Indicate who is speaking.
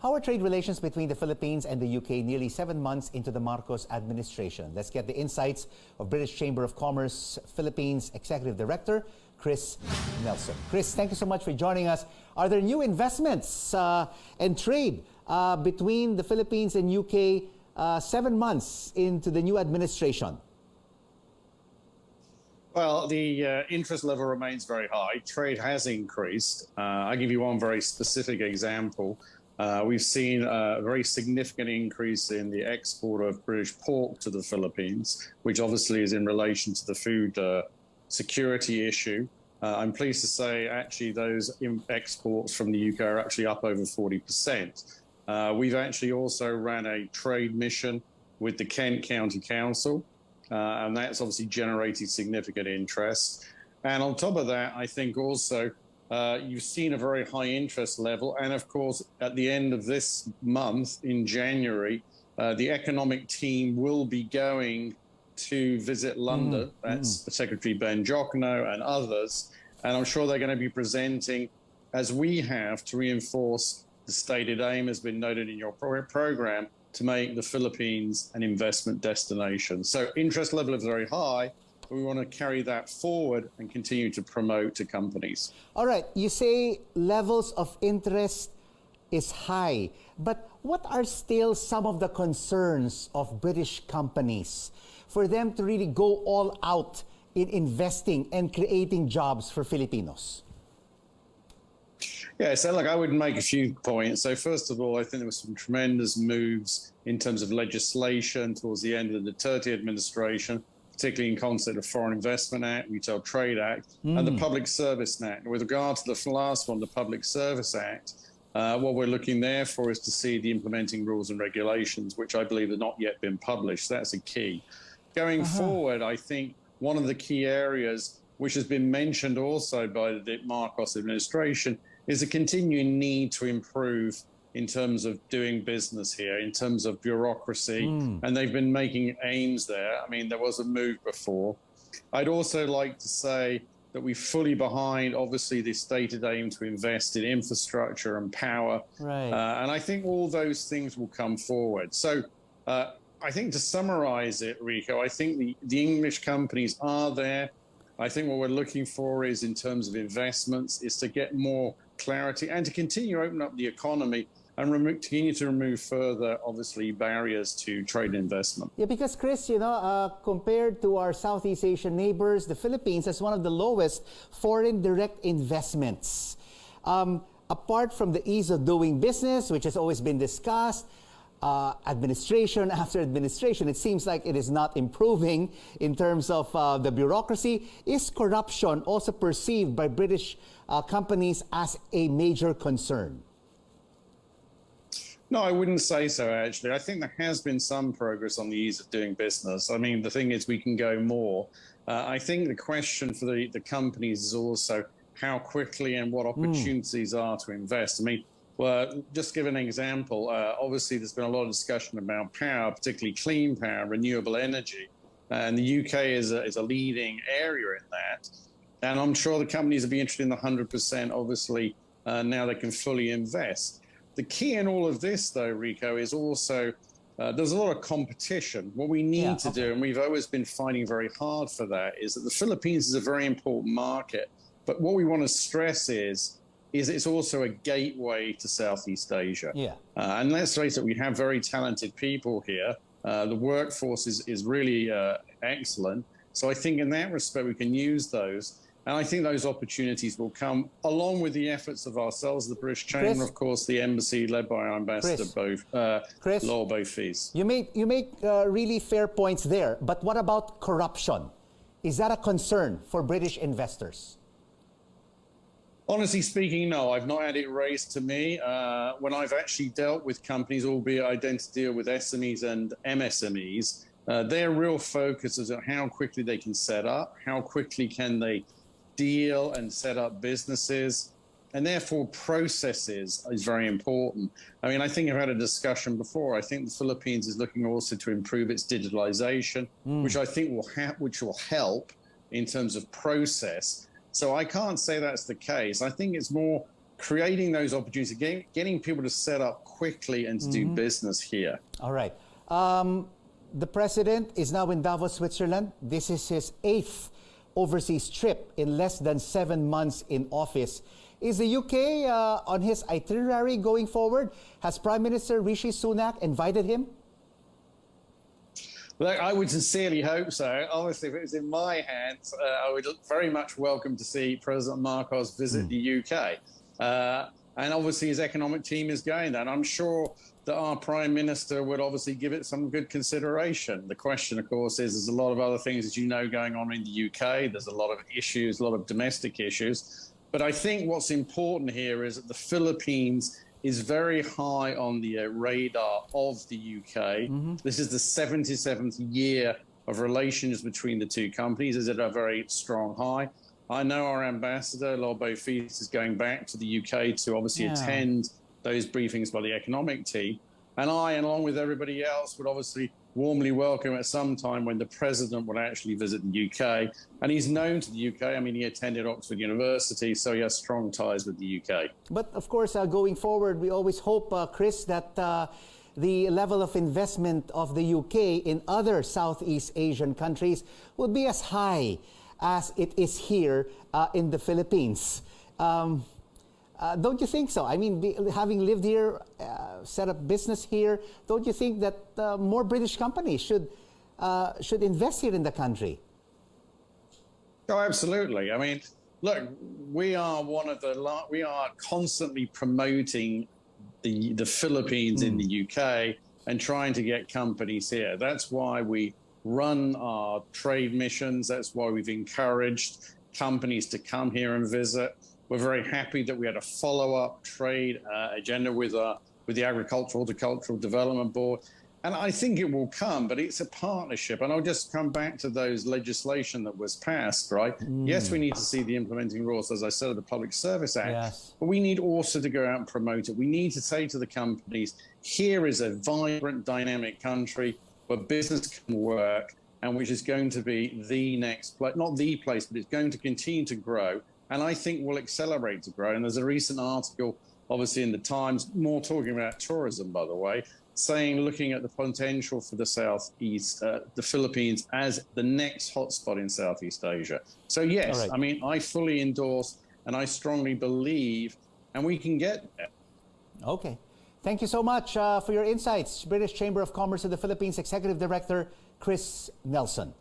Speaker 1: How are trade relations between the Philippines and the UK nearly 7 months into the Marcos administration? Let's get the insights of British Chamber of Commerce Philippines Executive Director, Chris Nelson. Chris, thank you so much for joining us. Are there new investments and trade between the Philippines and UK 7 months into the new administration?
Speaker 2: Well, the interest level remains very high. Trade has increased. I'll give you one very specific example. We've seen a very significant increase in the export of British pork to the Philippines, which obviously is in relation to the food security issue. I'm pleased to say, actually, those exports from the UK are actually up over 40%. We've actually also ran a trade mission with the Kent County Council, and that's obviously generated significant interest. And on top of that, I think also you've seen a very high interest level. And of course, at the end of this month, in January, the economic team will be going to visit London. That's Secretary Ben Jocno and others. And I'm sure they're going to be presenting, as we have, to reinforce the stated aim has been noted in your program, to make the Philippines an investment destination. So interest level is very high. We want to carry that forward and continue to promote to companies.
Speaker 1: All right, you say levels of interest is high, but what are still some of the concerns of British companies for them to really go all out in investing and creating jobs for Filipinos?
Speaker 2: Yeah, so look, I would make a few points. So first of all, I think there were some tremendous moves in terms of legislation towards the end of the Duterte administration, particularly in concept of Foreign Investment Act, Retail Trade Act, and the Public Service Act. With regard to the last one, the Public Service Act, what we're looking there for is to see the implementing rules and regulations, which I believe have not yet been published. That's a key. Going forward, I think one of the key areas, which has been mentioned also by the Marcos administration, is a continuing need to improve in terms of doing business here, in terms of bureaucracy, and they've been making aims there. I mean, there was a move before. I'd also like to say that we're fully behind, obviously, the stated aim to invest in infrastructure and power.
Speaker 1: Right.
Speaker 2: And I think all those things will come forward. So I think to summarize it, Rico, I think the English companies are there. I think what we're looking for is, in terms of investments, is to get more clarity and to continue to open up the economy and continue to remove further, obviously, barriers to trade and investment.
Speaker 1: Yeah, because Chris, you know, compared to our Southeast Asian neighbors, the Philippines has one of the lowest foreign direct investments. Apart from the ease of doing business, which has always been discussed, administration after administration, it seems like it is not improving in terms of the bureaucracy. Is corruption also perceived by British companies as a major concern?
Speaker 2: No, I wouldn't say so, actually. I think there has been some progress on the ease of doing business. I mean, the thing is, we can go more. I think the question for the companies is also how quickly and what opportunities are to invest. I mean, well, just give an example. Obviously, there's been a lot of discussion about power, particularly clean power, renewable energy. And the UK is a leading area in that. And I'm sure the companies will be interested in the 100%, obviously, now they can fully invest. The key in all of this, though, Rico, is also there's a lot of competition. What we need to do, and we've always been fighting very hard for that, is that the Philippines is a very important market. But what we want to stress is it's also a gateway to Southeast Asia.
Speaker 1: Yeah.
Speaker 2: And let's face it, we have very talented people here. The workforce is really excellent. So I think in that respect, we can use those. And I think those opportunities will come along with the efforts of ourselves, the British Chamber,
Speaker 1: Chris,
Speaker 2: of course, the embassy led by our ambassador, Lowell Bofe-Fees.
Speaker 1: You make really fair points there. But what about corruption? Is that a concern for British investors?
Speaker 2: Honestly speaking, no, I've not had it raised to me. When I've actually dealt with companies, albeit I tend to deal with SMEs and MSMEs, their real focus is on how quickly they can set up, how quickly can they deal and set up businesses, and therefore processes is very important. I mean, I think I've had a discussion before. I think the Philippines is looking also to improve its digitalization, which I think will help in terms of process. So I can't say that's the case. I think it's more creating those opportunities, getting people to set up quickly and to do business here.
Speaker 1: All right. The president is now in Davos, Switzerland. This is his 8th overseas trip in less than 7 months in office. Is the UK on his itinerary going forward? Has Prime Minister Rishi Sunak invited him?
Speaker 2: Look, I would sincerely hope so. Obviously, if it was in my hands, I would very much welcome to see President Marcos visit the UK. And obviously, his economic team is going there. And I'm sure that our Prime Minister would obviously give it some good consideration. The question, of course, is there's a lot of other things, as you know, going on in the UK. There's a lot of issues, a lot of domestic issues. But I think what's important here is that the Philippines is very high on the radar of the UK. This is the 77th year of relations between the two companies. Is at a very strong high. I know our ambassador, Lord Beaufils, is going back to the UK to obviously attend those briefings by the economic team. And I, along with everybody else, would obviously warmly welcome at some time when the president will actually visit the UK. And he's known to the UK. I mean, he attended Oxford University, so he has strong ties with the UK.
Speaker 1: But of course, going forward, we always hope, Chris, that the level of investment of the UK in other Southeast Asian countries will be as high as it is here in the Philippines. Don't you think so? I mean, having lived here, set up business here, don't you think that more British companies should invest here in the country?
Speaker 2: Oh, absolutely. I mean, look, we are we are constantly promoting the Philippines in the UK and trying to get companies here. That's why we run our trade missions. That's why we've encouraged companies to come here and visit. We're very happy that we had a follow-up trade agenda with the Agricultural Horticultural Development Board. And I think it will come, but it's a partnership. And I'll just come back to those legislation that was passed, right? Yes, we need to see the implementing rules, as I said, of the Public Service Act. But we need also to go out and promote it. We need to say to the companies, here is a vibrant, dynamic country where business can work and which is going to be the next place, not the place, but it's going to continue to grow. And I think will accelerate to grow. And there's a recent article, obviously in the Times, more talking about tourism, by the way, saying, looking at the potential for the Southeast, the Philippines as the next hotspot in Southeast Asia. So yes, I mean, I fully endorse and I strongly believe, and we can get there.
Speaker 1: Okay. Thank you so much for your insights. British Chamber of Commerce of the Philippines Executive Director, Chris Nelson.